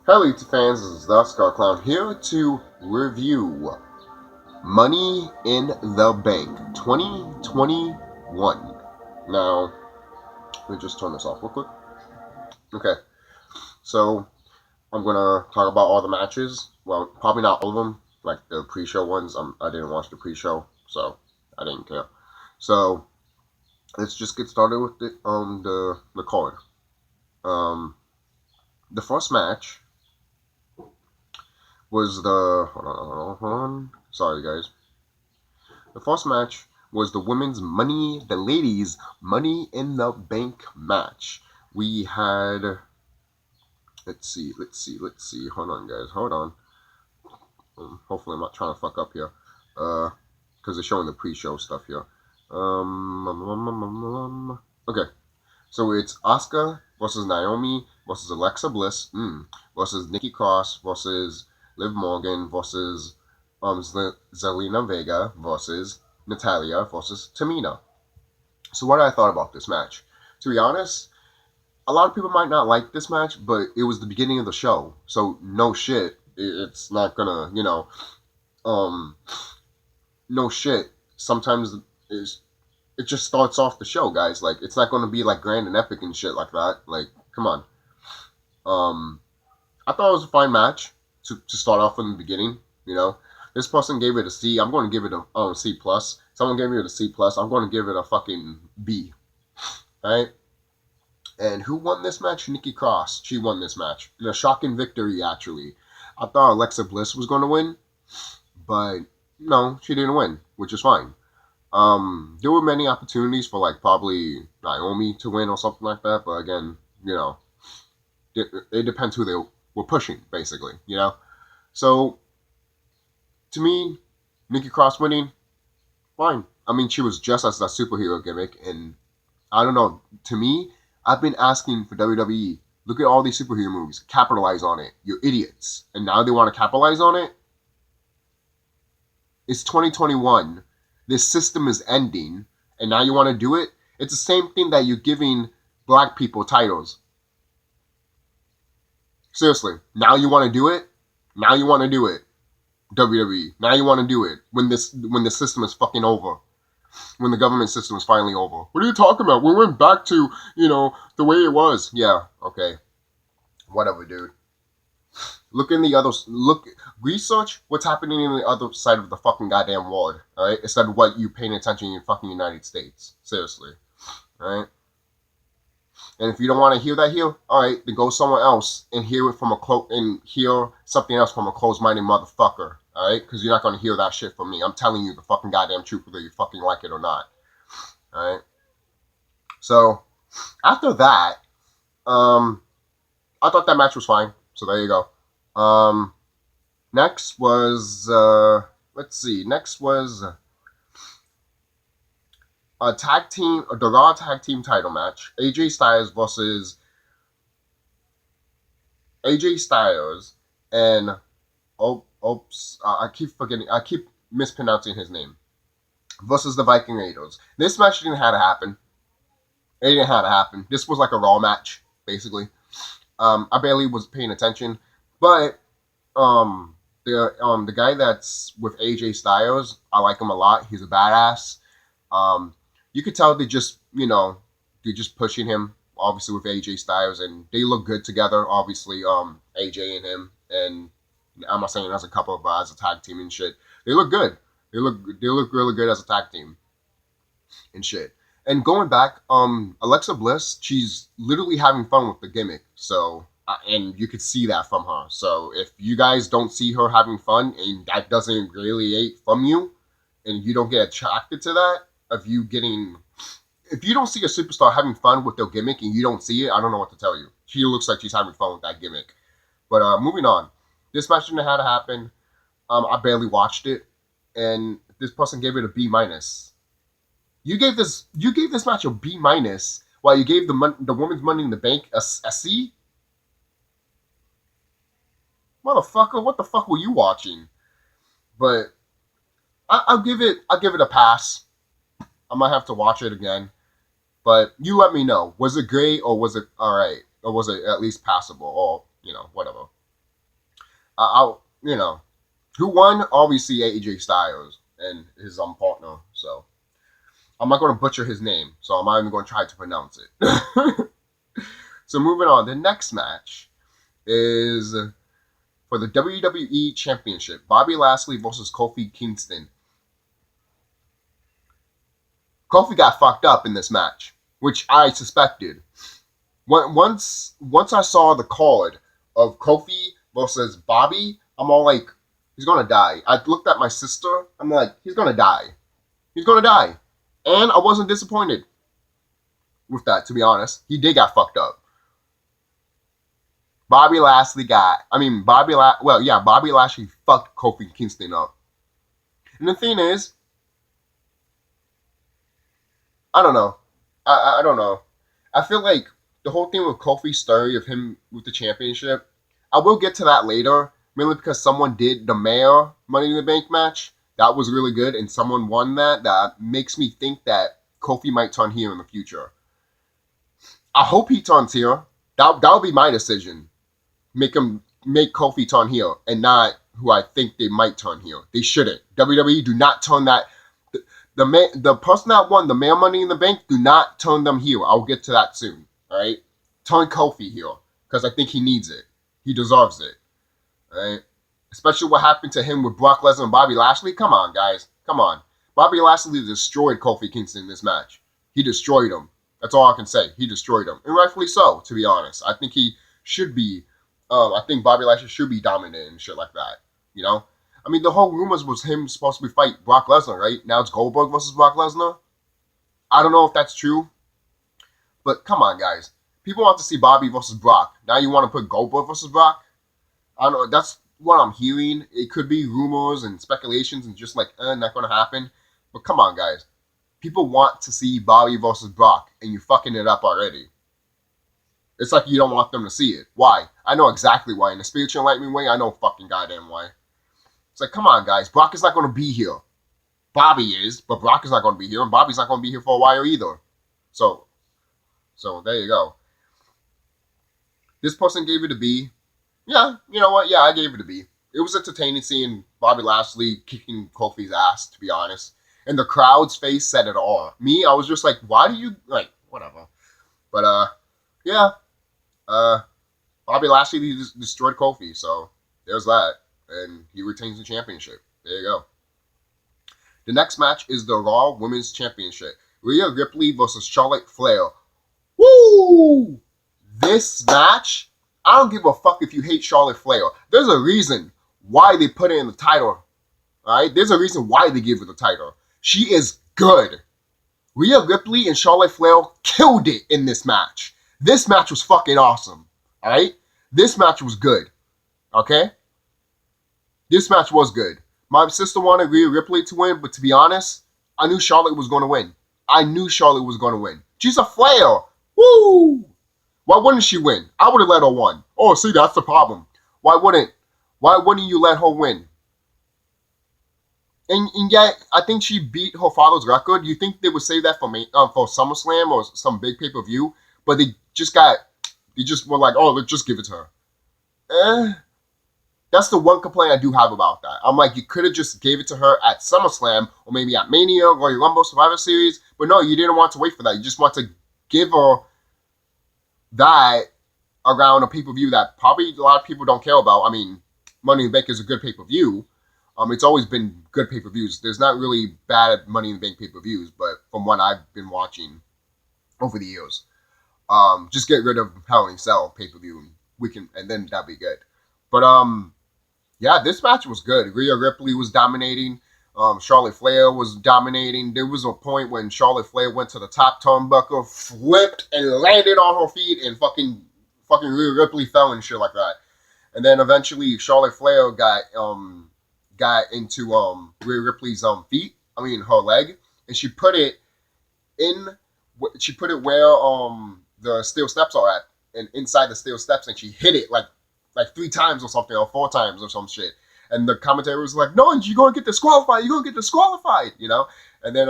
Hello YouTube fans, this is TheSkullKlown here to review Money in the Bank 2021. Now, let me just turn this off real quick. Okay, so I'm gonna talk about all the matches. Well, probably not all of them, like the pre-show ones. I didn't watch the pre-show, so I didn't care. So let's just get started with the card. Um, the first match was the hold on. Sorry guys. The first match was the the ladies' Money in the Bank match. We had, let's see. Hold on, guys, hold on. Hopefully, I'm not trying to fuck up here, because they're showing the pre-show stuff here. Okay, so it's Asuka versus Naomi versus Alexa Bliss versus Nikki Cross versus Liv Morgan versus Zelina Vega versus Natalia versus Tamina. So what I thought about this match, to be honest, a lot of people might not like this match, but it was the beginning of the show, so no shit, it's not gonna, um, no shit. Sometimes it just starts off the show, guys. Like it's not gonna be like grand and epic and shit like that. Like, come on. Um, I thought it was a fine match to start off from the beginning. This person gave it a C. I'm going to give it a C plus. Someone gave it a C plus. I'm going to give it a fucking B. Right? And who won this match? Nikki Cross. She won this match in a shocking victory. Actually, I thought Alexa Bliss was going to win, but no, she didn't win, which is fine. There were many opportunities for like probably Naomi to win or something like that, but again, it depends who they were pushing, basically. So to me, Nikki Cross winning, fine. I mean, she was just as a superhero gimmick, and I don't know. To me, I've been asking for WWE, look at all these superhero movies, capitalize on it. You're idiots, and now they want to capitalize on it. It's 2021. This system is ending, and now you want to do it. It's the same thing that you're giving black people titles. Seriously, now you want to do it. Now you want to do it. WWE. Now you want to do it when the system is fucking over. When the government system is finally over. What are you talking about? We went back to, the way it was. Yeah, okay. Whatever, dude. Research what's happening in the other side of the fucking goddamn world, alright? Instead of what you paying attention in fucking United States. Seriously. Alright? And if you don't want to hear that here, alright, then go somewhere else and hear it and hear something else from a closed-minded motherfucker. Alright? Because you're not going to hear that shit from me. I'm telling you the fucking goddamn truth, whether you fucking like it or not. Alright? So, after that, I thought that match was fine. So there you go. Next was, let's see. Next was the Raw Tag Team title match. AJ Styles and I keep mispronouncing his name, versus the Viking Raiders. This match didn't have to happen. It didn't have to happen. This was like a Raw match, basically. I barely was paying attention, but the guy that's with AJ Styles, I like him a lot. He's a badass. You could tell they're just pushing him, obviously, with AJ Styles, and they look good together, obviously, AJ and him, and I'm not saying as a couple, but as a tag team and shit. They look good. They look really good as a tag team and shit. And going back, Alexa Bliss, she's literally having fun with the gimmick, so, and you could see that from her. So if you guys don't see her having fun, and that doesn't radiate from you, and you don't get attracted to that, if you don't see a superstar having fun with their gimmick and you don't see it, I don't know what to tell you. She looks like she's having fun with that gimmick. But moving on, this match didn't have to happen. I barely watched it, and this person gave it a B minus. You gave this match a B minus, while you gave the women's Money in the Bank a C. Motherfucker, what the fuck were you watching? But I'll give it a pass. I might have to watch it again. But you let me know. Was it great, or was it alright? Or was it at least passable? Or, whatever. You know, who won? Obviously AJ Styles and his partner. So I'm not going to butcher his name, so I'm not even going to try to pronounce it. So moving on, the next match is for the WWE Championship. Bobby Lashley versus Kofi Kingston. Kofi got fucked up in this match, which I suspected. Once I saw the card of Kofi versus Bobby, I'm all like, he's gonna die. I looked at my sister, I'm like, he's gonna die. He's gonna die. And I wasn't disappointed with that, to be honest. He did get fucked up. Bobby Lashley fucked Kofi Kingston up. And the thing is, I don't know. I don't know. I feel like the whole thing with Kofi's story of him with the championship, I will get to that later, mainly because someone did the Mayor Money in the Bank match. That was really good, and someone won that. That makes me think that Kofi might turn heel in the future. I hope he turns heel. That'll be my decision. Make Kofi turn heel, and not who I think they might turn heel. They shouldn't. WWE, do not turn that. The person that won the Mayor Money in the Bank, do not turn them heel. I'll get to that soon. All right, turn Kofi heel because I think he needs it. He deserves it. All right, especially what happened to him with Brock Lesnar and Bobby Lashley. Come on, guys, come on. Bobby Lashley destroyed Kofi Kingston in this match. He destroyed him. That's all I can say. He destroyed him, and rightfully so. To be honest, I think he should be. I think Bobby Lashley should be dominant and shit like that. You know. I mean, the whole rumors was him supposed to be fight Brock Lesnar, right? Now it's Goldberg versus Brock Lesnar. I don't know if that's true. But come on, guys. People want to see Bobby versus Brock. Now you want to put Goldberg versus Brock? I don't know. That's what I'm hearing. It could be rumors and speculations and just like, not going to happen. But come on, guys. People want to see Bobby versus Brock, and you're fucking it up already. It's like you don't want them to see it. Why? I know exactly why. In the spiritual enlightenment way, I know fucking goddamn why. It's like, come on, guys. Brock is not going to be here. Bobby is, but Brock is not going to be here, and Bobby's not going to be here for a while either. So there you go. This person gave it a B. Yeah, you know what? Yeah, I gave it a B. It was entertaining seeing Bobby Lashley kicking Kofi's ass, to be honest. And the crowd's face said it all. Me, I was just like, why do you, like, whatever. But, yeah. Bobby Lashley destroyed Kofi, so there's that. And he retains the championship. There you go. The next match is the Raw Women's Championship. Rhea Ripley versus Charlotte Flair. Woo! This match, I don't give a fuck if you hate Charlotte Flair. There's a reason why they put it in the title. Alright? There's a reason why they give her the title. She is good. Rhea Ripley and Charlotte Flair killed it in this match. This match was fucking awesome. Alright? This match was good. Okay? This match was good. My sister wanted Rhea Ripley to win, but to be honest, I knew Charlotte was going to win. I knew Charlotte was going to win. She's a Flair. Woo! Why wouldn't she win? I would have let her win. Oh, see, that's the problem. Why wouldn't you let her win? And yet, I think she beat her father's record. You think they would save that for SummerSlam or some big pay-per-view? But they just were like, oh, let's just give it to her. That's the one complaint I do have about that. I'm like, you could have just gave it to her at SummerSlam or maybe at Mania, Royal Rumble, Survivor Series. But no, you didn't want to wait for that. You just want to give her that around a pay-per-view that probably a lot of people don't care about. I mean, Money in the Bank is a good pay-per-view. It's always been good pay-per-views. There's not really bad Money in the Bank pay-per-views, but from what I've been watching over the years, just get rid of Hell in a Cell pay-per-view, and then that'd be good. But yeah, this match was good. Rhea Ripley was dominating. Charlotte Flair was dominating. There was a point when Charlotte Flair went to the top turnbuckle, flipped, and landed on her feet, and fucking Rhea Ripley fell and shit like that. And then eventually Charlotte Flair got into Rhea Ripley's her leg, and she put it where the steel steps are at, and inside the steel steps, and she hit it like 3 times or something, or 4 times or some shit. And the commentator was like, no, you're going to get disqualified. You're going to get disqualified, you know? And then,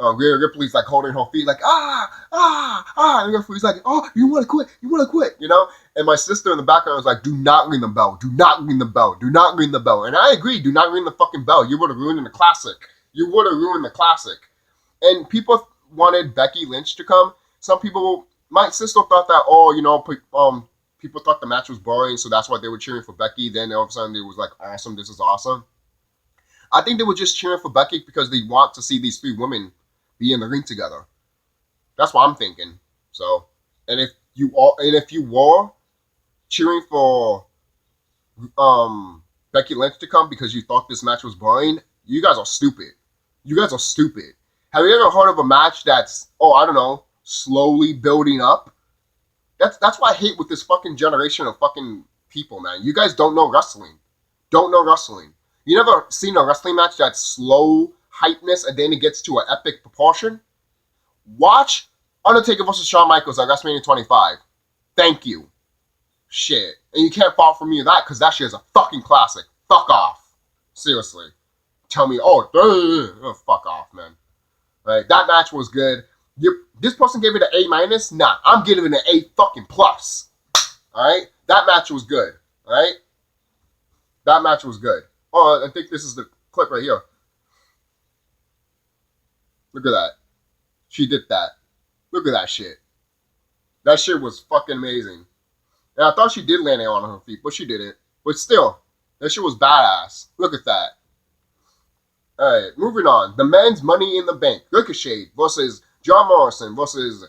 Rhea Ripley's like holding her feet, like and the referee's like, oh, you want to quit, you know. And my sister in the background was like, do not ring the bell, do not ring the bell, do not ring the bell. And I agree, do not ring the fucking bell. You would have ruined the classic. You would have ruined the classic. And people wanted Becky Lynch to come. Some people, my sister thought that, oh, you know, people thought the match was boring, so that's why they were cheering for Becky. Then all of a sudden it was like, awesome, this is awesome. I think they were just cheering for Becky because they want to see these three women be in the ring together. That's what I'm thinking. So, and if you were cheering for Becky Lynch to come because you thought this match was boring, you guys are stupid. You guys are stupid. Have you ever heard of a match that's, I don't know, slowly building up? That's what I hate with this fucking generation of fucking people, man. You guys don't know wrestling. Don't know wrestling. You never seen a wrestling match that's slow hypeness and then it gets to an epic proportion? Watch Undertaker versus Shawn Michaels at WrestleMania 25. Thank you. Shit. And you can't fault for me that because that shit is a fucking classic. Fuck off. Seriously. Tell me, fuck off, man. Right? That match was good. This person gave it an A-. Nah, I'm giving it an A fucking plus. Alright? That match was good. Alright? That match was good. Oh, I think this is the clip right here. Look at that. She did that. Look at that shit. That shit was fucking amazing. And I thought she did land it on her feet, but she didn't. But still, that shit was badass. Look at that. Alright, moving on. The men's Money in the Bank. Ricochet versus John Morrison versus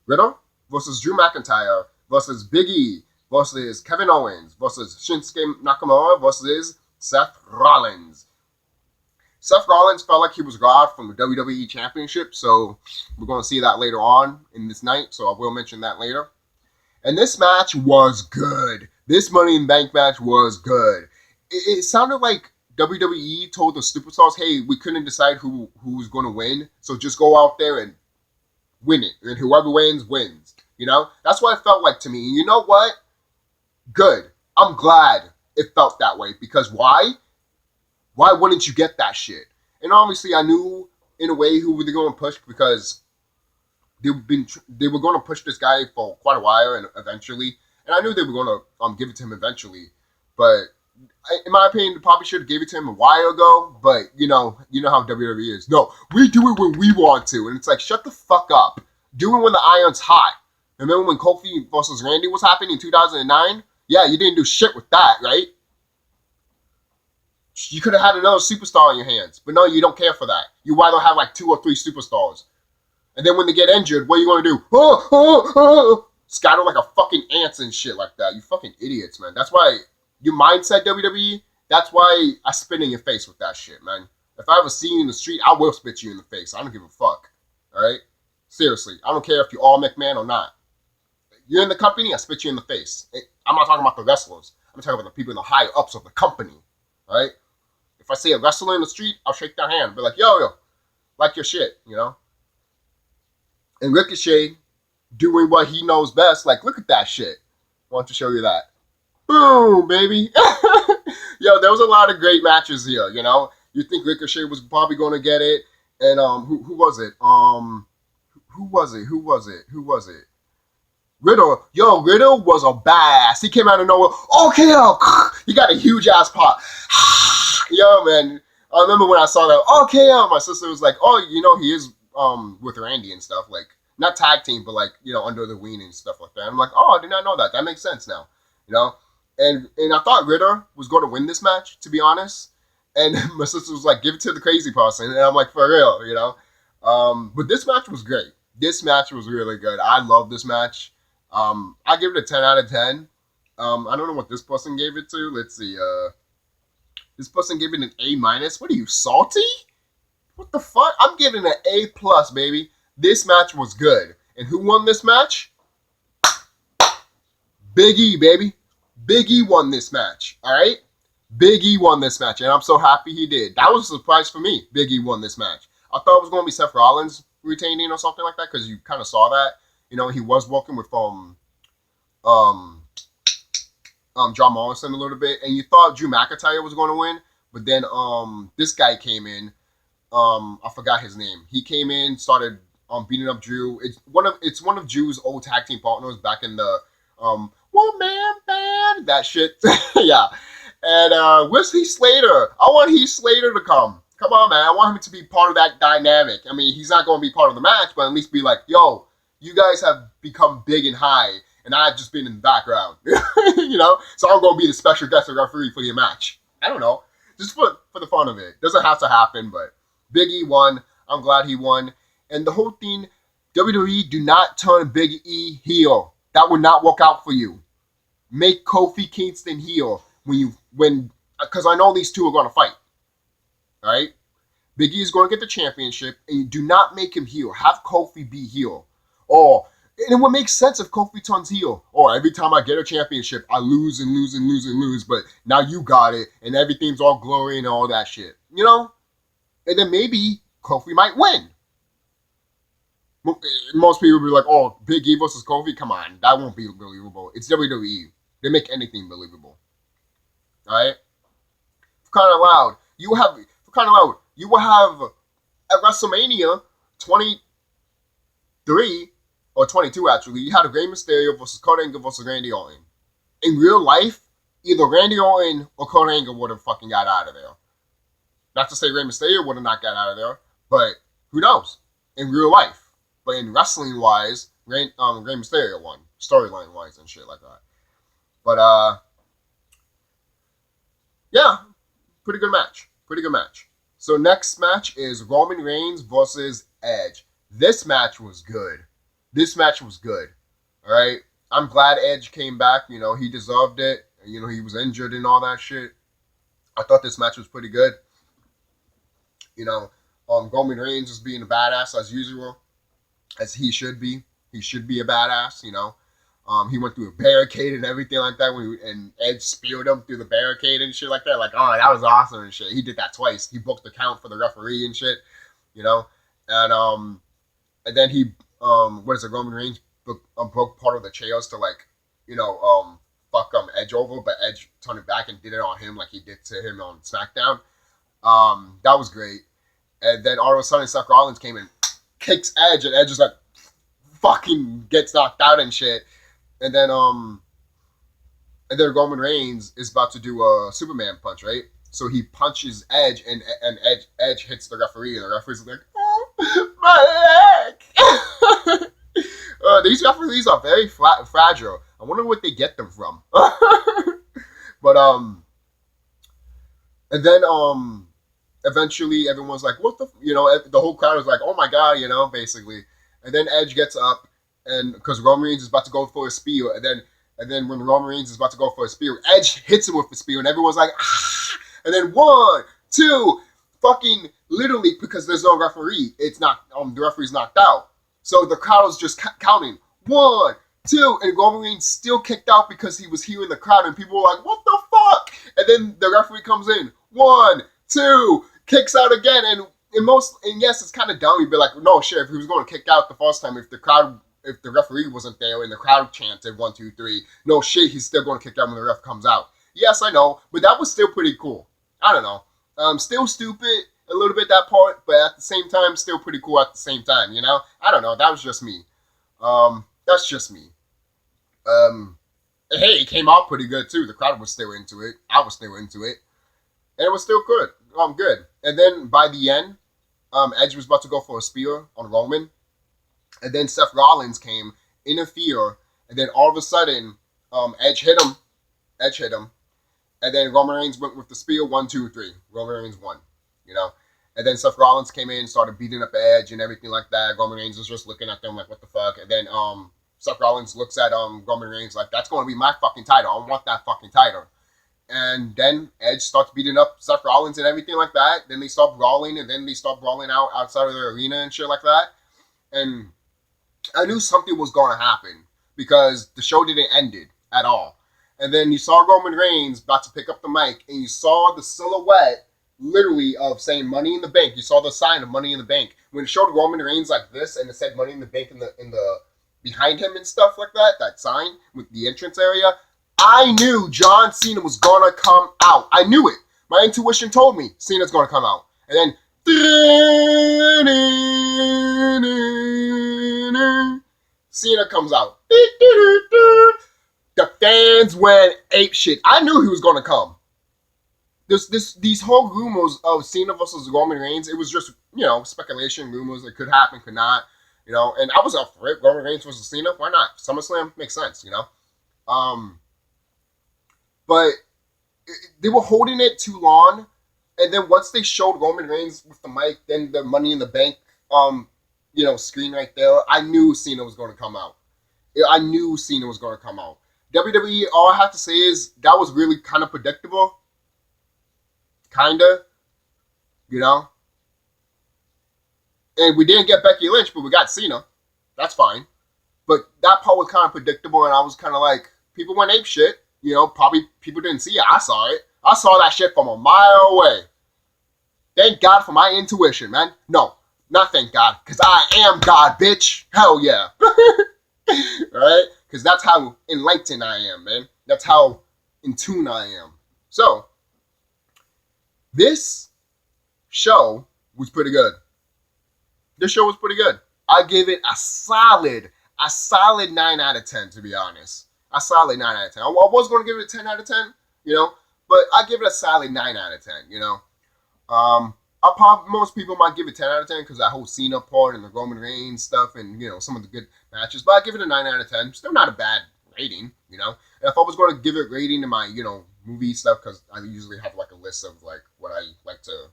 Riddle versus Drew McIntyre versus Big E versus Kevin Owens versus Shinsuke Nakamura versus Seth Rollins. Seth Rollins felt like he was robbed from the WWE Championship, so we're going to see that later on in this night, so I will mention that later. And this match was good. This Money in the Bank match was good. It sounded like WWE told the superstars, hey, we couldn't decide who was going to win, so just go out there and win it. And whoever wins, wins. You know? That's what it felt like to me. And you know what? Good. I'm glad it felt that way. Because why? Why wouldn't you get that shit? And obviously, I knew in a way who they going to push because they were going to push this guy for quite a while and eventually. And I knew they were going to give it to him eventually. But in my opinion, they probably should have gave it to him a while ago. But you know how WWE is. No, we do it when we want to. And it's like, shut the fuck up. Do it when the iron's hot. Remember when Kofi versus Randy was happening in 2009? Yeah, you didn't do shit with that, right? You could have had another superstar in your hands. But no, you don't care for that. You rather have like 2 or 3 superstars. And then when they get injured, what are you going to do? Scatter like a fucking ants and shit like that. You fucking idiots, man. That's why your mindset, WWE, that's why I spit in your face with that shit, man. If I ever see you in the street, I will spit you in the face. I don't give a fuck. Alright? Seriously. I don't care if you're all McMahon or not. You're in the company, I spit you in the face. I'm not talking about the wrestlers. I'm talking about the people in the higher ups of the company. Alright? If I see a wrestler in the street, I'll shake their hand. Be like, yo, like your shit, you know? And Ricochet doing what he knows best. Like, look at that shit. I want to show you that. Boom, baby. Yo, there was a lot of great matches here, you know? You think Ricochet was probably going to get it. And who was it? Who was it? Riddle. Yo, Riddle was a badass. He came out of nowhere. Okay, he got a huge ass pop. Yo, man. I remember when I saw that. Okay, my sister was like, oh, you know, he is with Randy and stuff. Like, not tag team, but like, you know, under the wing and stuff like that. I'm like, oh, I did not know that. That makes sense now. You know? And I thought Riddle was going to win this match, to be honest. And my sister was like, give it to the crazy person. And I'm like, for real, you know? But this match was great. This match was really good. I love this match. I give it a 10 out of 10. I don't know what this person gave it to. Let's see. This person gave it an A-. What are you, salty? What the fuck? I'm giving it an A+, baby. This match was good. And who won this match? Big E, baby. Big E won this match. All right? Big E won this match. And I'm so happy he did. That was a surprise for me. Big E won this match. I thought it was going to be Seth Rollins retaining or something like that because you kind of saw that. You know, he was working with John Morrison a little bit, and you thought Drew McIntyre was going to win, but then this guy came in. I forgot his name. He came in, started beating up Drew. It's one of Drew's old tag team partners back in the one man band, that shit. Yeah. And where's Heath Slater? I want Heath Slater to come. Come on, man. I want him to be part of that dynamic. I mean, he's not going to be part of the match, but at least be like, yo, you guys have become big and high, and I've just been in the background. You know? So I'm going to be the special guest referee for your match. I don't know. Just for the fun of it. Doesn't have to happen, but Big E won. I'm glad he won. And the whole thing, WWE, do not turn Big E heel. That would not work out for you. Make Kofi Kingston heel because I know these two are going to fight. All right? Big E is going to get the championship, and you do not make him heel. Have Kofi be heel. And it would make sense if Kofi turns heel. Every time I get a championship, I lose and lose and lose and lose, but now you got it, and everything's all glory and all that shit. You know? And then maybe Kofi might win. Most people will be like, oh, Big E versus Kofi? Come on, that won't be believable. It's WWE. They make anything believable. Alright? For crying out loud, you will have at WrestleMania 23 or 22 actually, you had a Rey Mysterio versus Kurt Angle versus Randy Orton. In real life, either Randy Orton or Kurt Angle would have fucking got out of there. Not to say Rey Mysterio would have not got out of there, but who knows? In real life. But in wrestling wise, Rey Mysterio won. Storyline wise and shit like that. But yeah, pretty good match. So next match is Roman Reigns versus Edge. This match was good. Alright? I'm glad Edge came back. You know, he deserved it. You know, he was injured and all that shit. I thought this match was pretty good. You know, Roman Reigns is being a badass as usual. As he should be. He should be a badass, you know. He went through a barricade and everything like that, and Edge speared him through the barricade and shit like that. Like, oh, that was awesome and shit. He did that twice. He booked the count for the referee and shit, you know. And then he, Roman Reigns broke part of the chairs to, like, you know, fuck Edge over, but Edge turned it back and did it on him like he did to him on SmackDown. That was great. And then all of a sudden Seth Rollins came and kicks Edge, and Edge is like, fucking gets knocked out and shit. And then Roman Reigns is about to do a Superman punch, right? So he punches Edge, and Edge hits the referee, and the referee's like, oh, my leg! These referees are very fragile. I wonder what they get them from. But and then eventually everyone's like, what the, you know, the whole crowd is like, oh my god, you know, basically. And then Edge gets up, and because Roman Reigns is about to go for a spear, and then when Roman Reigns is about to go for a spear, Edge hits him with the spear, and everyone's like, ah! And then 1, 2, fucking literally, because there's no referee, it's not, the referee's knocked out. So the crowd is just counting 1, 2, and Roman Reigns still kicked out because he was hearing the crowd, and people were like, what the fuck? And then the referee comes in, 1, 2, kicks out again, and yes, it's kind of dumb. You'd be like, no shit, if he was going to kick out the first time, if the referee wasn't there and the crowd chanted 1, 2, 3, no shit, he's still going to kick out when the ref comes out. Yes, I know, but that was still pretty cool. I don't know. Still stupid a little bit, that part, but at the same time, still pretty cool at the same time, you know? I don't know, that was just me. That's just me. Hey, it came out pretty good too. The crowd was still into it. I was still into it. And it was still good. Good. And then by the end, Edge was about to go for a spear on Roman. And then Seth Rollins came, interfere, and then all of a sudden, Edge hit him. And then Roman Reigns went with the spear, 1, 2, 3. Roman Reigns won, you know. And then Seth Rollins came in, started beating up Edge and everything like that. Roman Reigns was just looking at them like, what the fuck? And then Seth Rollins looks at Roman Reigns like, that's going to be my fucking title. I want that fucking title. And then Edge starts beating up Seth Rollins and everything like that. Then they stop brawling, and then they stop brawling outside of the arena and shit like that. And I knew something was going to happen because the show didn't end it at all. And then you saw Roman Reigns about to pick up the mic, and you saw the silhouette, literally, of saying Money in the Bank. You saw the sign of Money in the Bank. When it showed Roman Reigns like this, and it said Money in the Bank in the behind him and stuff like that, that sign with the entrance area, I knew John Cena was going to come out. I knew it. My intuition told me Cena's going to come out. And then Cena comes out. The fans went ape shit. I knew he was gonna come. These whole rumors of Cena versus Roman Reigns, it was just, speculation, rumors. It could happen, could not, and I was up for it. Roman Reigns versus Cena, why not? SummerSlam makes sense, but they were holding it too long, and then once they showed Roman Reigns with the mic, then the Money in the Bank, screen right there, I knew Cena was going to come out. I knew Cena was going to come out. WWE, all I have to say is that was really kind of predictable. Kinda, and we didn't get Becky Lynch, but we got Cena. That's fine. But that part was kind of predictable, and I was kind of like, people went ape shit. Probably people didn't see it. I saw it. I saw that shit from a mile away. Thank God for my intuition, man. No, not thank God, because I am God, bitch. Hell yeah. Right? Because that's how enlightened I am, man. That's how in tune I am. So, this show was pretty good. This show was pretty good. I gave it a solid 9 out of 10, to be honest. A solid 9 out of 10. I was going to give it a 10 out of 10, but I give it a solid 9 out of 10, most people might give it 10 out of 10 because that whole Cena part and the Roman Reigns stuff and, some of the good matches, but I give it a 9 out of 10. Still not a bad rating, And if I was going to give it rating in my, movie stuff, because I usually have like a list of like what I like to,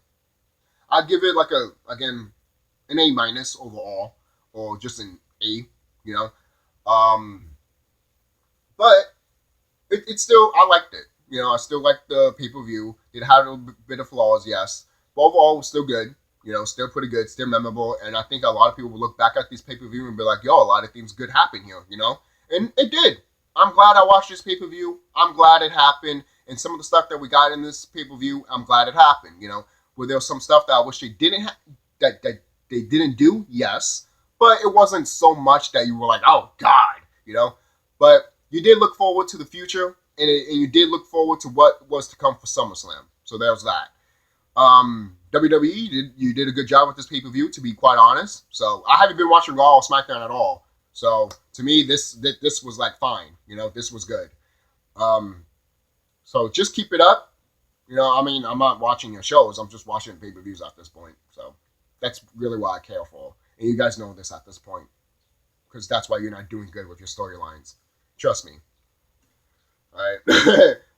I'd give it like an A minus overall, or just an A, but it's still, I liked it. I still liked the pay-per-view. It had a bit of flaws, yes, but overall it was still good. Still pretty good, still memorable, and I think a lot of people will look back at this pay-per-view and be like, yo, a lot of things good happened here, and it did. I'm glad I watched this pay-per-view. I'm glad it happened. And some of the stuff that we got in this pay-per-view, I'm glad it happened. Where there was some stuff that I wish they didn't that they didn't do, yes, but it wasn't so much that you were like, oh God, But you did look forward to the future, and you did look forward to what was to come for SummerSlam. So there's that. WWE, you did a good job with this pay-per-view, to be quite honest. So I haven't been watching Raw or SmackDown at all. So to me, this was like fine. This was good. So just keep it up. I'm not watching your shows. I'm just watching pay-per-views at this point. So that's really what I care for. And you guys know this at this point. Because that's why you're not doing good with your storylines. Trust me. All right.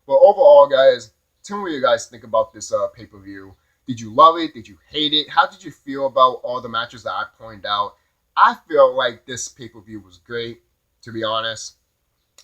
But overall, guys, tell me what you guys think about this pay-per-view. Did you love it? Did you hate it? How did you feel about all the matches that I pointed out? I feel like this pay-per-view was great, to be honest.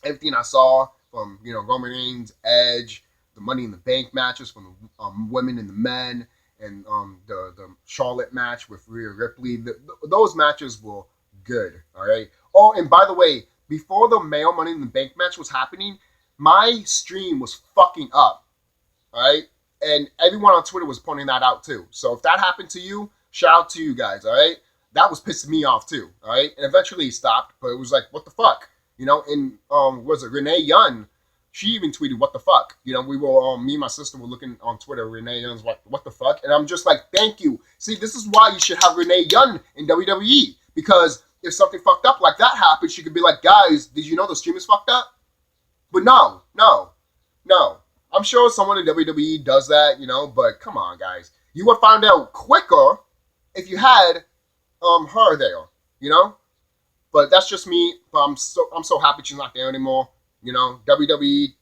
Everything I saw from, Roman Reigns, Edge, the Money in the Bank matches from the women and the men, and the Charlotte match with Rhea Ripley, those matches were good, all right? Oh, and by the way, before the male Money in the Bank match was happening, my stream was fucking up, all right? And everyone on Twitter was pointing that out too. So if that happened to you, shout out to you guys, all right? That was pissing me off too, all right? And eventually it stopped, but it was like, what the fuck? And was it Renee Young? She even tweeted, what the fuck? We were, me and my sister were looking on Twitter. Renee Young's like, what the fuck? And I'm just like, thank you. See, this is why you should have Renee Young in WWE. Because if something fucked up like that happened, she could be like, guys, did you know the stream is fucked up? But no. I'm sure someone in WWE does that, but come on, guys. You would find out quicker if you had her there, But that's just me. But I'm so happy she's not there anymore. WWE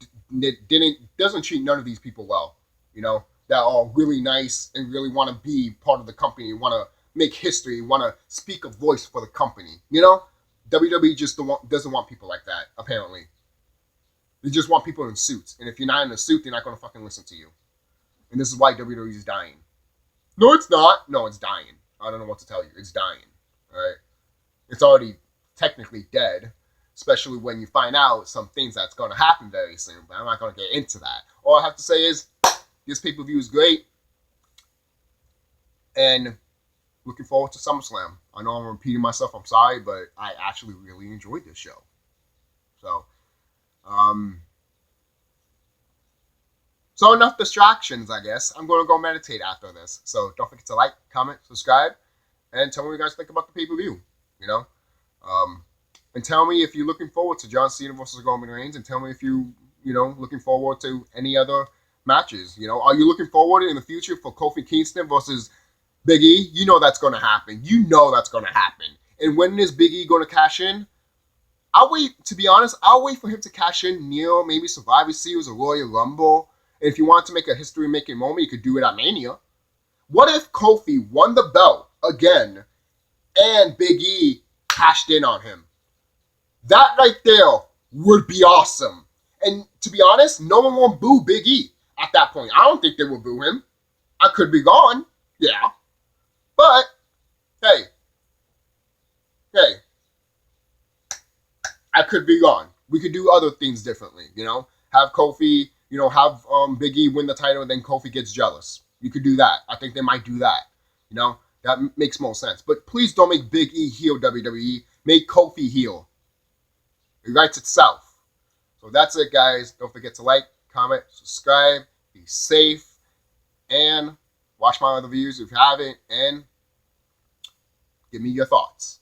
doesn't treat none of these people well. That are really nice and really want to be part of the company, want to make history, want to speak a voice for the company. WWE just doesn't want people like that. Apparently, they just want people in suits. And if you're not in a suit, they're not gonna fucking listen to you. And this is why WWE is dying. No, it's not. No, it's dying. I don't know what to tell you. It's dying. All right. It's already technically dead, especially when you find out some things that's going to happen very soon, but I'm not going to get into that. All I have to say is, this pay-per-view is great, and looking forward to SummerSlam. I know I'm repeating myself, I'm sorry, but I actually really enjoyed this show. So, So enough distractions, I guess. I'm going to go meditate after this. So don't forget to like, comment, subscribe, and tell me what you guys think about the pay-per-view. You know? And tell me if you're looking forward to John Cena versus Roman Reigns, and tell me if you know, looking forward to any other matches. You know, are you looking forward in the future for Kofi Kingston versus Big E? You know that's going to happen. You know that's going to happen. And when is Big E going to cash in? I'll wait, to be honest, I'll wait for him to cash in near maybe Survivor Series or Royal Rumble. And if you want to make a history-making moment, you could do it at Mania. What if Kofi won the belt again and Big E cashed in on him? That right there would be awesome. And to be honest, no one will boo Big E at that point. I don't think they will boo him. I could be gone, yeah. But, hey, I could be gone. We could do other things differently, you know? Have Kofi, you know, have Big E win the title and then Kofi gets jealous. You could do that. I think they might do that, you know? That makes more sense. But please don't make Big E heel WWE. Make Kofi heel. It writes itself. So that's it, guys. Don't forget to like, comment, subscribe, be safe, and watch my other videos if you haven't, and give me your thoughts.